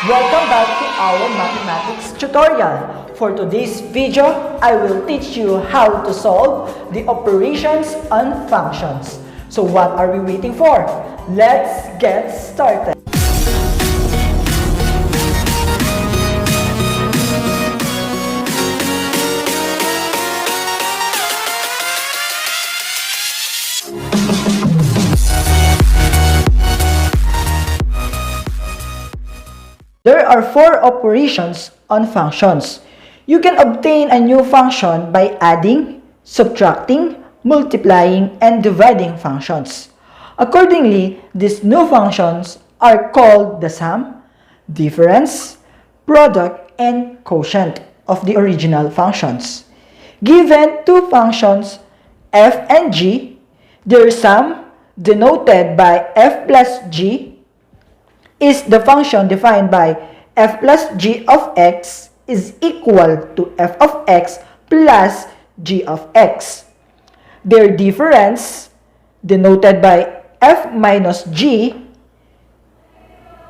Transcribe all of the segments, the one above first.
Welcome back to our mathematics tutorial. For today's video, I will teach you how to solve the operations on functions. So what are we waiting for? Let's get started. There are four operations on functions. You can obtain a new function by adding, subtracting, multiplying, and dividing functions. Accordingly, these new functions are called the sum, difference, product, and quotient of the original functions. Given two functions, f and g, their sum, denoted by f plus g, is the function defined by f plus g of x is equal to f of x plus g of x. Their difference, denoted by f minus g,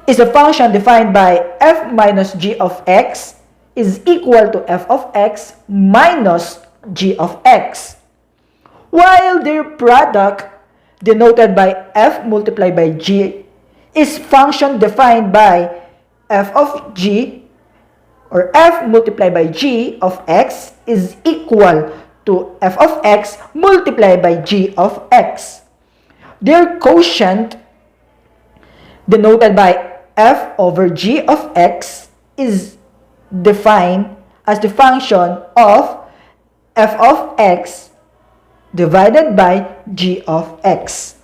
is a function defined by f minus g of x is equal to f of x minus g of x. While their product, denoted by f multiplied by g, is function defined by f of g or f multiplied by g of x is equal to f of x multiplied by g of x. Their quotient, denoted by f over g of x, is defined as the function of f of x divided by g of x.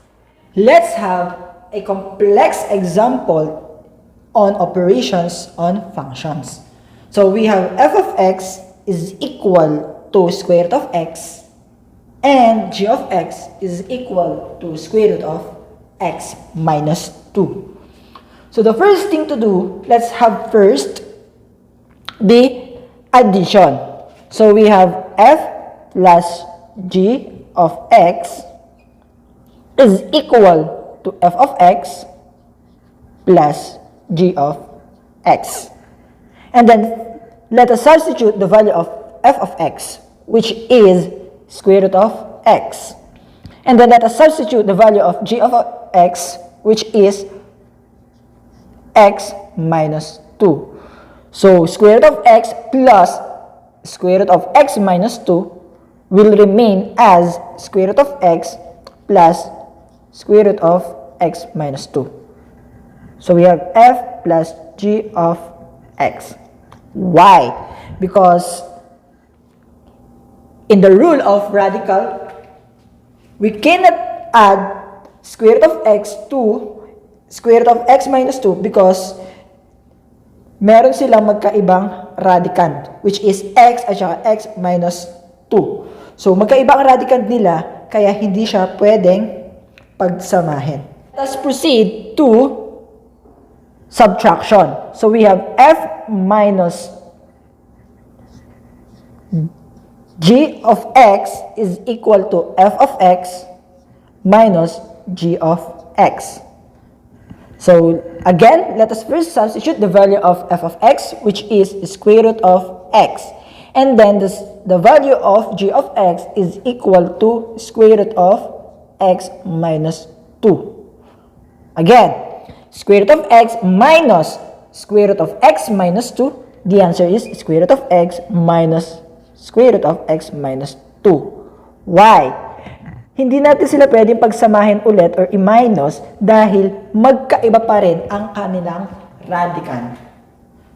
Let's have a complex example on operations on functions. So we have f of x is equal to square root of x and g of x is equal to square root of x minus 2. So the first thing to do, let's have first the addition. So we have f plus g of x is equal to f of x plus g of x. And then let us substitute the value of f of x, which is square root of x. And then let us substitute the value of g of x, which is x minus 2. So square root of x plus square root of x minus 2 will remain as square root of x plus square root of x minus 2. So we have f plus g of x. Why? Because in the rule of radical, we cannot add square root of x to square root of x minus 2 because meron silang magkaibang radicand, which is x at saka x minus 2. So magkaibang radicand nila, kaya hindi siya pwedeng pagsamahin. Let us proceed to subtraction. So we have f minus g of x is equal to f of x minus g of x. So again, let us first substitute the value of f of x, which is square root of x. And then the value of g of x is equal to square root of x minus 2. Again, square root of x minus square root of x minus 2. The answer is square root of x minus square root of x minus 2. Why? Hindi natin sila pwedeng pagsamahin ulit or i-minus dahil magkaiba pa rin ang kanilang radicand.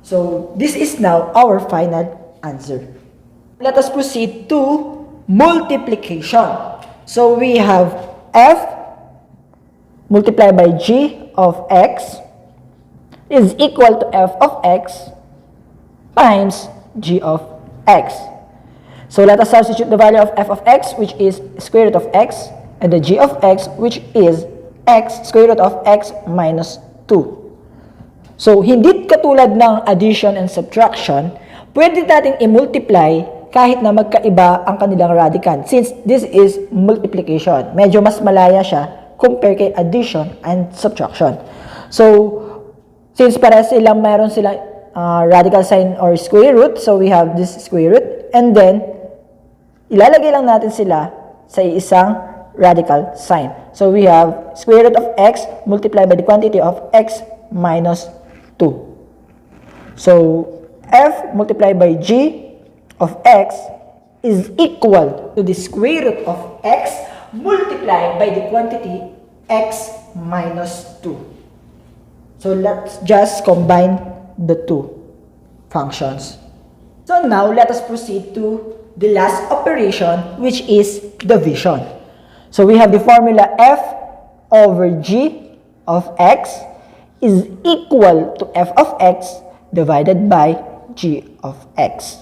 So, this is now our final answer. Let us proceed to multiplication. So, we have f multiplied by g of x is equal to f of x times g of x. So let us substitute the value of f of x, which is square root of x, and the g of x, which is x square root of x minus 2. So hindi katulad ng addition and subtraction, pwede natin i-multiply kahit na magkaiba ang kanilang radicand. Since this is multiplication, medyo mas malaya siya compare kay addition and subtraction. So Since para silang mayroon silang radical sign or square root, so we have this square root, and then ilalagay lang natin sila sa isang radical sign. So we have square root of x multiplied by the quantity of x minus 2. So f multiplied by g of x is equal to the square root of x multiplied by the quantity x minus 2. So let's just combine the two functions. So now let us proceed to the last operation, which is division. So we have the formula f over g of x is equal to f of x divided by g of x.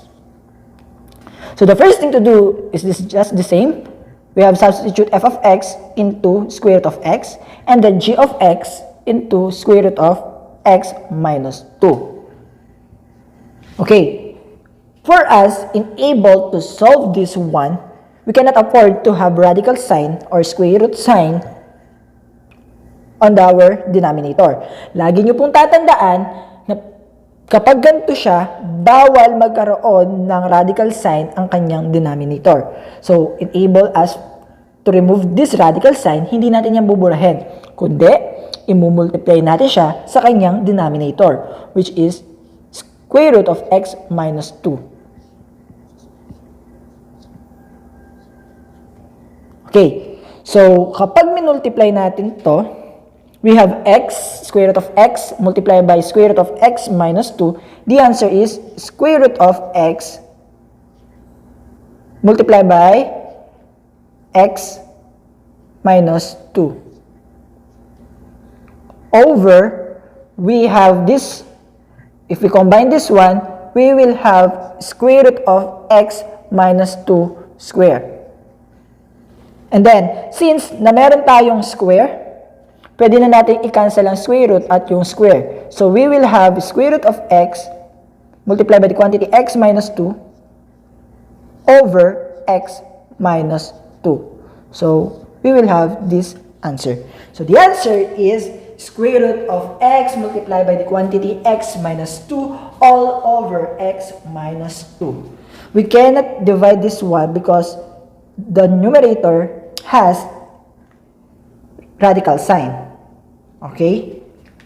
So the first thing to do is this just the same. We have substitute f of x into square root of x, and then g of x into square root of x minus 2. Okay, for us, able to solve this one, we cannot afford to have radical sign or square root sign on our denominator. Lagi nyo pong tatandaan na kapag ganito siya, bawal magkaroon ng radical sign ang kanyang denominator. So, enable us to remove this radical sign, hindi natin yan buburahin. Kundi, imumultiply natin siya sa kanyang denominator, which is square root of x minus 2. Okay, so kapag minultiply natin to, we have x, square root of x, multiplied by square root of x minus 2. The answer is square root of x multiplied by x minus 2. Over, we have this, if we combine this one, we will have square root of x minus 2 square. And then, since na meron tayong square, pwede na natin i-cancel ang square root at yung square. So, we will have square root of x multiplied by the quantity x minus 2 over x minus 2. So, we will have this answer. So, the answer is square root of x multiplied by the quantity x minus 2 all over x minus 2. We cannot divide this one because the numerator has radical sign. Okay?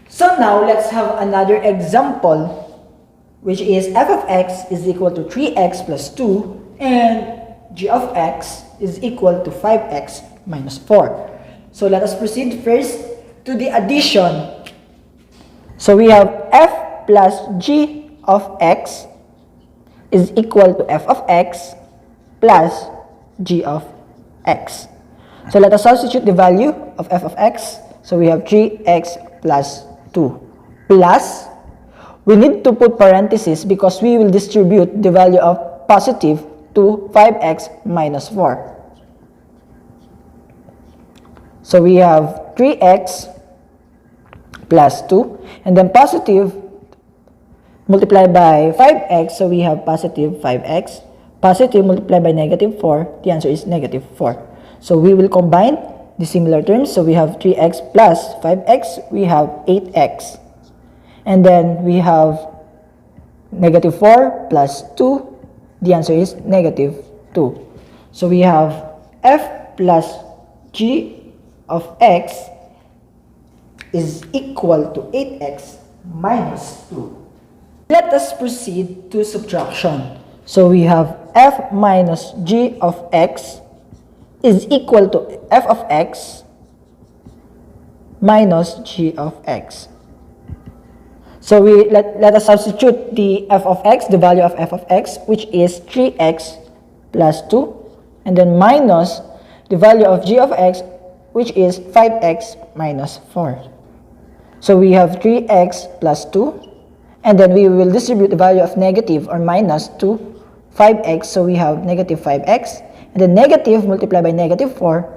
So now, let's have another example, which is f of x is equal to 3x plus 2 and g of x is equal to 5x minus 4. So let us proceed first to the addition. So we have f plus g of x is equal to f of x plus g of x. So let us substitute the value of f of x. So we have 3x plus 2 plus, we need to put parentheses because we will distribute the value of positive to 5x minus 4. So we have 3x plus 2 and then positive multiplied by 5x, so we have positive 5x. Positive multiplied by negative 4, the answer is negative 4. So we will combine the similar terms. So we have 3x plus 5x, we have 8x. And then we have negative 4 plus 2, the answer is negative 2. So we have f plus g of x is equal to 8x minus 2. Let us proceed to subtraction. So we have f minus g of x is equal to f of x minus g of x. So let us substitute the f of x, the value of f of x, which is 3x plus 2, and then minus the value of g of x, which is 5x minus 4. So we have 3x plus 2, and then we will distribute the value of negative or minus to 5x, so we have negative 5x, and then negative multiplied by negative 4,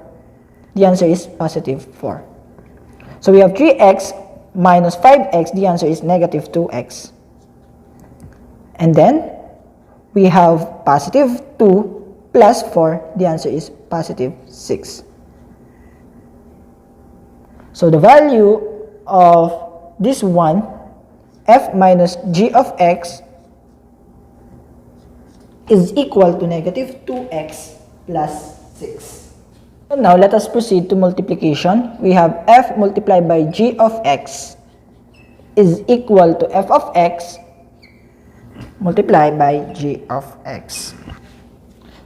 the answer is positive 4. So we have 3x minus 5x, the answer is negative 2x. And then we have positive 2 plus 4, the answer is positive 6. So the value of this one f minus g of x is equal to negative 2x plus 6. So now let us proceed to multiplication. We have f multiplied by g of x is equal to f of x multiplied by g of x.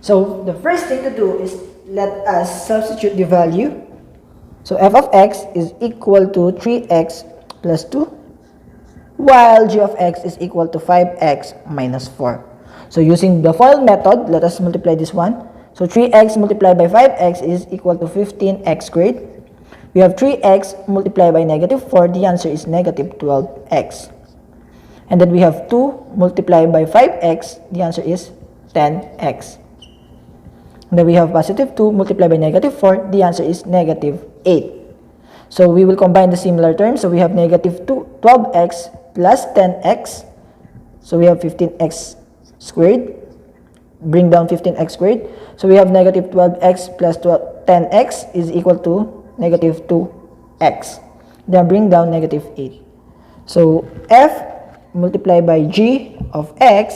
So the first thing to do is let us substitute the value. So f of x is equal to 3x plus 2, while g of x is equal to 5x minus 4. So using the FOIL method, let us multiply this one. So 3x multiplied by 5x is equal to 15x squared. We have 3x multiplied by negative 4. The answer is negative 12x. And then we have 2 multiplied by 5x. The answer is 10x. And then we have positive 2 multiplied by negative 4. The answer is negative 8. So we will combine the similar terms. So we have negative 12x plus 10x. So we have 15x squared. Bring down 15x squared. So we have negative 12x plus 10x is equal to negative 2x. Then bring down negative 8. So f multiplied by g of x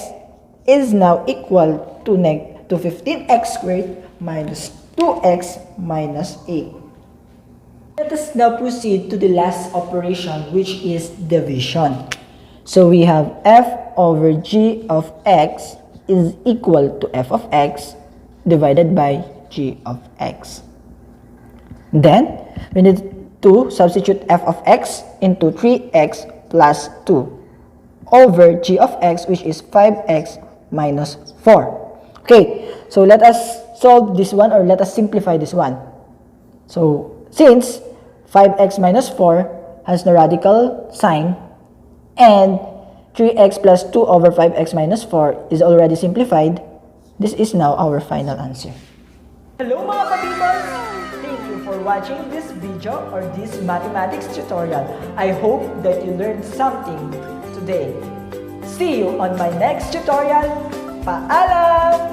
is now equal to 15x squared minus 2x minus 8. Let us now proceed to the last operation, which is division. So we have f over g of x is equal to f of x divided by g of x. Then we need to substitute f of x into 3x plus 2 over g of x, which is 5x minus 4. Okay, so let us solve this one, or let us simplify this one. So since 5x minus 4 has the radical sign and 3x plus 2 over 5x minus 4 is already simplified, this is now our final answer. Hello mga kabibos! Thank you for watching this video or this mathematics tutorial. I hope that you learned something today. See you on my next tutorial. Paalam!